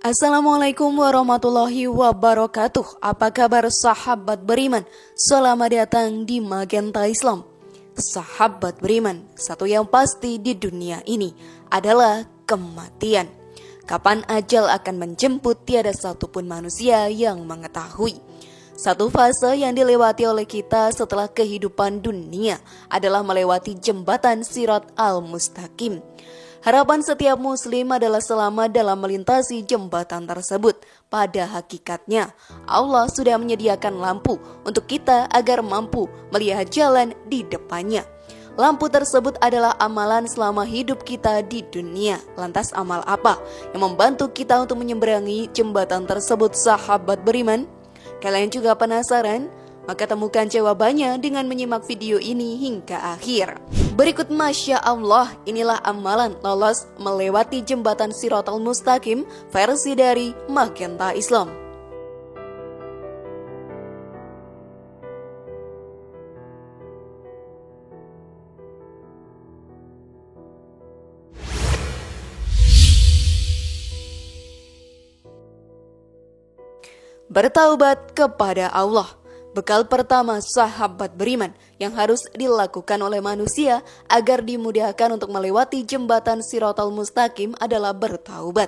Assalamualaikum warahmatullahi wabarakatuh. Apa kabar sahabat beriman? Selamat datang di Magenta Islam. Sahabat beriman, satu yang pasti di dunia ini adalah kematian. Kapan ajal akan menjemput, tiada satupun manusia yang mengetahui. Satu fase yang dilewati oleh kita setelah kehidupan dunia adalah melewati jembatan Sirat Al-Mustaqim. Harapan setiap muslim adalah selamat dalam melintasi jembatan tersebut. Pada hakikatnya, Allah sudah menyediakan lampu untuk kita agar mampu melihat jalan di depannya. Lampu tersebut adalah amalan selama hidup kita di dunia. Lantas amal apa yang membantu kita untuk menyeberangi jembatan tersebut, sahabat beriman? Kalian juga penasaran? Maka temukan jawabannya dengan menyimak video ini hingga akhir. Berikut Masya Allah, inilah amalan lolos melewati jembatan Siratal Mustaqim versi dari Magenta Islam. Bertaubat kepada Allah. Bekal pertama sahabat beriman yang harus dilakukan oleh manusia agar dimudahkan untuk melewati jembatan Siratal Mustaqim adalah bertaubat.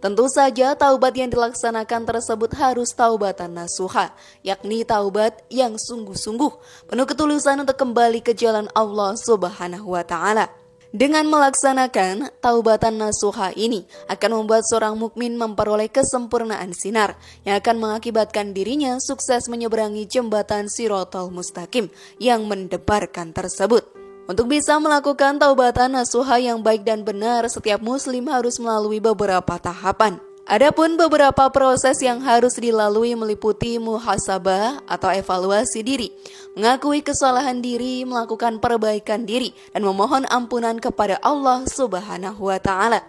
Tentu saja taubat yang dilaksanakan tersebut harus taubatan nasuha, yakni taubat yang sungguh-sungguh, penuh ketulusan untuk kembali ke jalan Allah Subhanahu wa Ta'ala. Dengan melaksanakan taubatan nasuha ini akan membuat seorang mukmin memperoleh kesempurnaan sinar yang akan mengakibatkan dirinya sukses menyeberangi jembatan Siratal Mustaqim yang mendebarkan tersebut. Untuk bisa melakukan taubatan nasuha yang baik dan benar, setiap muslim harus melalui beberapa tahapan. Adapun beberapa proses yang harus dilalui meliputi muhasabah atau evaluasi diri, mengakui kesalahan diri, melakukan perbaikan diri, dan memohon ampunan kepada Allah Subhanahu wa Ta'ala.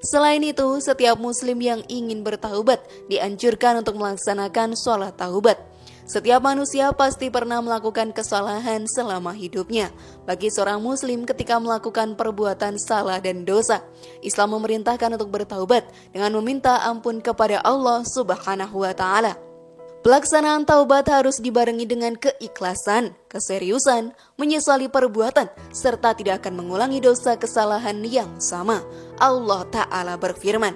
Selain itu, setiap muslim yang ingin bertaubat dianjurkan untuk melaksanakan sholat taubat. Setiap manusia pasti pernah melakukan kesalahan selama hidupnya. Bagi seorang muslim ketika melakukan perbuatan salah dan dosa, Islam memerintahkan untuk bertaubat dengan meminta ampun kepada Allah Subhanahu wa Ta'ala. Pelaksanaan taubat harus dibarengi dengan keikhlasan, keseriusan, menyesali perbuatan, serta tidak akan mengulangi dosa kesalahan yang sama. Allah Ta'ala berfirman,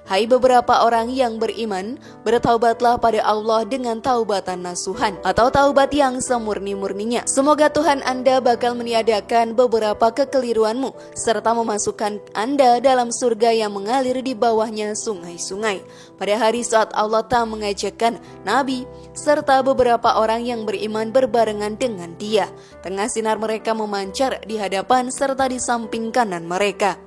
"Hai beberapa orang yang beriman, bertaubatlah pada Allah dengan taubatan nasuhan atau taubat yang semurni-murninya. Semoga Tuhan Anda bakal meniadakan beberapa kekeliruanmu serta memasukkan Anda dalam surga yang mengalir di bawahnya sungai-sungai." Pada hari saat Allah tak mengajakkan Nabi serta beberapa orang yang beriman berbarengan dengan Dia, tengah sinar mereka memancar di hadapan serta di samping kanan mereka.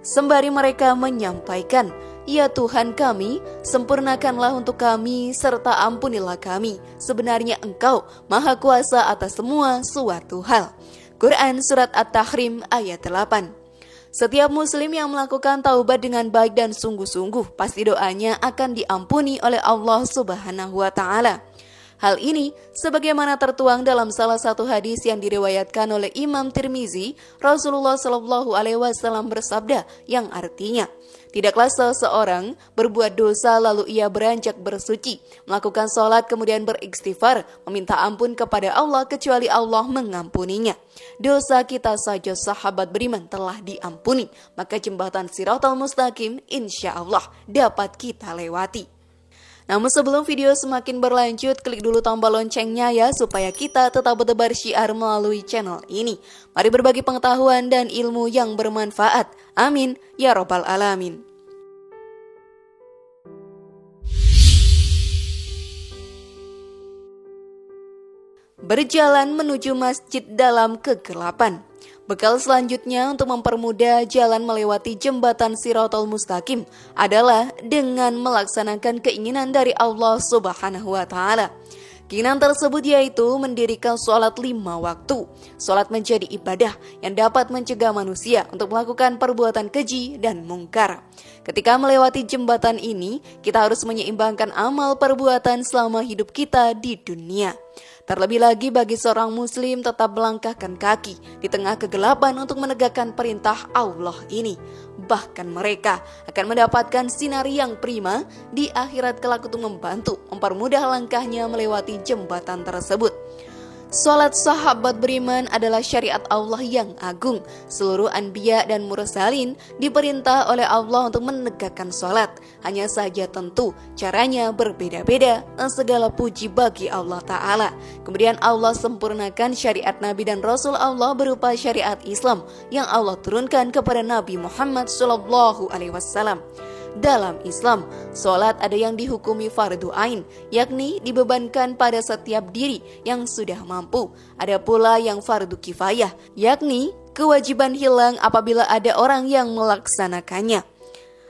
Sembari mereka menyampaikan, "Ya Tuhan kami, sempurnakanlah untuk kami serta ampunilah kami. Sebenarnya Engkau Maha Kuasa atas semua suatu hal." Quran Surat At-Tahrim ayat 8. Setiap muslim yang melakukan taubat dengan baik dan sungguh-sungguh, pasti doanya akan diampuni oleh Allah Subhanahu wa Ta'ala. Hal ini sebagaimana tertuang dalam salah satu hadis yang diriwayatkan oleh Imam Tirmizi, Rasulullah SAW bersabda yang artinya, "Tidaklah seseorang berbuat dosa lalu ia beranjak bersuci, melakukan sholat kemudian beristighfar, meminta ampun kepada Allah kecuali Allah mengampuninya. Dosa kita saja sahabat beriman telah diampuni, maka jembatan Siratal Mustaqim insya Allah dapat kita lewati." Namun sebelum video semakin berlanjut, klik dulu tombol loncengnya ya, supaya kita tetap bertebar syiar melalui channel ini. Mari berbagi pengetahuan dan ilmu yang bermanfaat. Amin ya robbal alamin. Berjalan menuju masjid dalam kegelapan. Bekal selanjutnya untuk mempermudah jalan melewati jembatan Siratal Mustaqim adalah dengan melaksanakan keinginan dari Allah Subhanahu wa Ta'ala. Keinginan tersebut yaitu mendirikan sholat 5 waktu. Sholat menjadi ibadah yang dapat mencegah manusia untuk melakukan perbuatan keji dan mungkar. Ketika melewati jembatan ini, kita harus menyeimbangkan amal perbuatan selama hidup kita di dunia. Terlebih lagi bagi seorang muslim tetap melangkahkan kaki di tengah kegelapan untuk menegakkan perintah Allah ini. Bahkan mereka akan mendapatkan sinar yang prima di akhirat kelak untuk mempermudah langkahnya melewati jembatan tersebut. Salat sahabat beriman adalah syariat Allah yang agung. Seluruh anbiya dan mursalin diperintah oleh Allah untuk menegakkan salat. Hanya saja tentu caranya berbeda-beda dan segala puji bagi Allah Ta'ala. Kemudian Allah sempurnakan syariat Nabi dan Rasul Allah berupa syariat Islam yang Allah turunkan kepada Nabi Muhammad SAW. Dalam Islam, sholat ada yang dihukumi fardu ain, yakni dibebankan pada setiap diri yang sudah mampu. Ada pula yang fardu kifayah, yakni kewajiban hilang apabila ada orang yang melaksanakannya.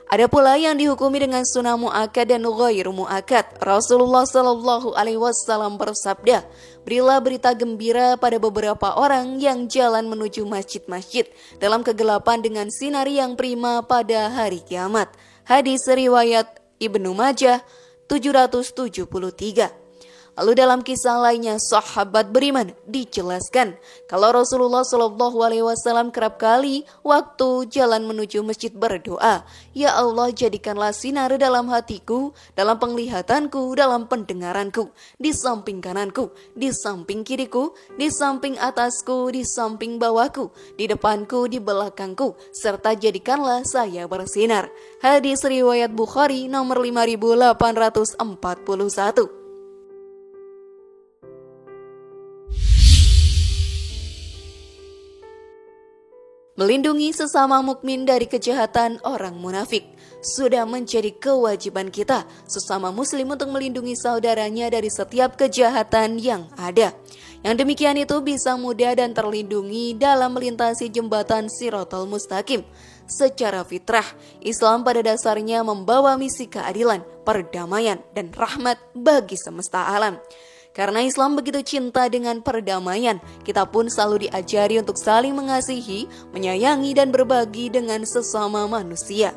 Ada pula yang dihukumi dengan sunnah muakkad dan ghairu muakkad. Rasulullah SAW bersabda, "Berilah berita gembira pada beberapa orang yang jalan menuju masjid-masjid dalam kegelapan dengan sinar yang prima pada hari kiamat." Hadis riwayat Ibnu Majah 773. Lalu dalam kisah lainnya, sahabat beriman dijelaskan kalau Rasulullah SAW kerap kali waktu jalan menuju masjid berdoa, "Ya Allah, jadikanlah sinar dalam hatiku, dalam penglihatanku, dalam pendengaranku, di samping kananku, di samping kiriku, di samping atasku, di samping bawahku, di depanku, di belakangku, serta jadikanlah saya bersinar." Hadis riwayat Bukhari nomor 5841. Melindungi sesama mukmin dari kejahatan orang munafik sudah menjadi kewajiban kita sesama muslim untuk melindungi saudaranya dari setiap kejahatan yang ada. Yang demikian itu bisa mudah dan terlindungi dalam melintasi jembatan Shiratal Mustaqim. Secara fitrah, Islam pada dasarnya membawa misi keadilan, perdamaian, dan rahmat bagi semesta alam. Karena Islam begitu cinta dengan perdamaian, kita pun selalu diajari untuk saling mengasihi, menyayangi, dan berbagi dengan sesama manusia.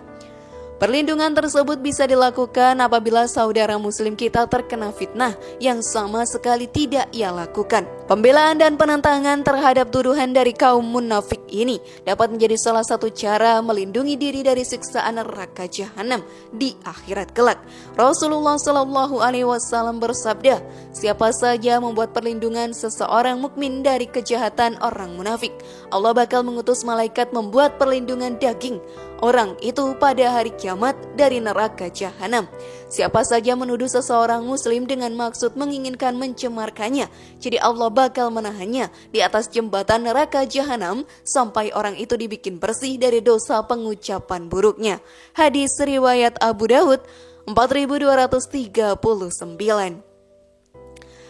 Perlindungan tersebut bisa dilakukan apabila saudara muslim kita terkena fitnah yang sama sekali tidak ia lakukan. Pembelaan dan penentangan terhadap tuduhan dari kaum munafik ini dapat menjadi salah satu cara melindungi diri dari siksaan neraka jahanam di akhirat kelak. Rasulullah SAW bersabda, "Siapa saja membuat perlindungan seseorang mukmin dari kejahatan orang munafik, Allah bakal mengutus malaikat membuat perlindungan daging orang itu pada hari kiamat dari neraka jahanam. Siapa saja menuduh seseorang muslim dengan maksud menginginkan mencemarkannya, jadi Allah bakal menahannya di atas jembatan neraka jahanam sampai orang itu dibikin bersih dari dosa pengucapan buruknya." Hadis riwayat Abu Daud 4239.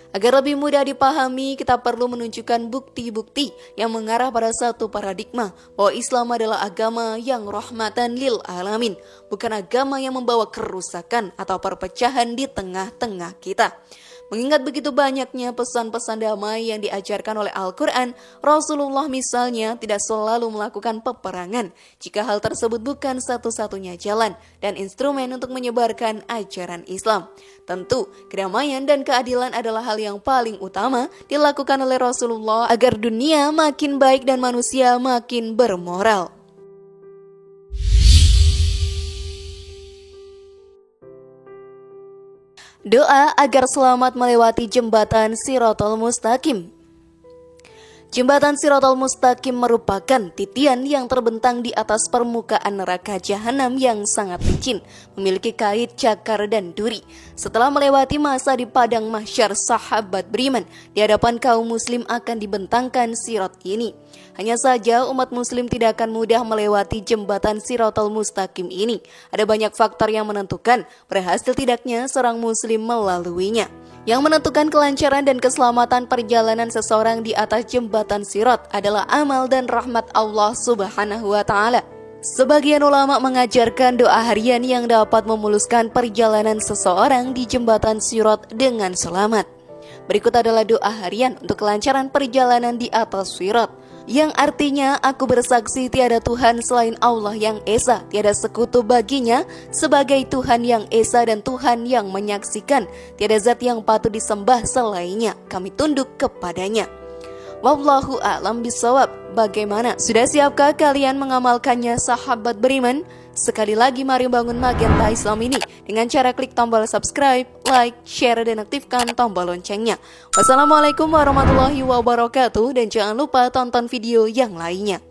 Agar lebih mudah dipahami, kita perlu menunjukkan bukti-bukti yang mengarah pada satu paradigma bahwa Islam adalah agama yang rahmatan lil alamin, bukan agama yang membawa kerusakan atau perpecahan di tengah-tengah kita. Mengingat begitu banyaknya pesan-pesan damai yang diajarkan oleh Al-Quran, Rasulullah misalnya tidak selalu melakukan peperangan jika hal tersebut bukan satu-satunya jalan dan instrumen untuk menyebarkan ajaran Islam. Tentu, kedamaian dan keadilan adalah hal yang paling utama dilakukan oleh Rasulullah agar dunia makin baik dan manusia makin bermoral. Doa agar selamat melewati jembatan Shiratal Mustaqim. Jembatan Shiratal Mustaqim merupakan titian yang terbentang di atas permukaan neraka jahanam yang sangat licin, memiliki kait, cakar, dan duri. Setelah melewati masa di padang mahsyar, sahabat beriman di hadapan kaum muslim akan dibentangkan sirat ini. Hanya saja umat muslim tidak akan mudah melewati jembatan Shiratal Mustaqim ini. Ada banyak faktor yang menentukan berhasil tidaknya seorang muslim melaluinya. Yang menentukan kelancaran dan keselamatan perjalanan seseorang di atas jembatan sirat adalah amal dan rahmat Allah Subhanahu wa Ta'ala. Sebagian ulama mengajarkan doa harian yang dapat memuluskan perjalanan seseorang di jembatan sirat dengan selamat. Berikut adalah doa harian untuk kelancaran perjalanan di atas sirat. yang artinya aku bersaksi tiada Tuhan selain Allah yang Esa, tiada sekutu baginya sebagai Tuhan yang Esa dan Tuhan yang menyaksikan, tiada zat yang patut disembah selainnya, kami tunduk kepadanya. Wallahu a'lam bishawab. Bagaimana? Sudah siapkah kalian mengamalkannya, sahabat beriman? Sekali lagi mari bangun Magenta Islam ini dengan cara klik tombol subscribe, like, share, dan aktifkan tombol loncengnya. Wassalamualaikum warahmatullahi wabarakatuh, dan jangan lupa tonton video yang lainnya.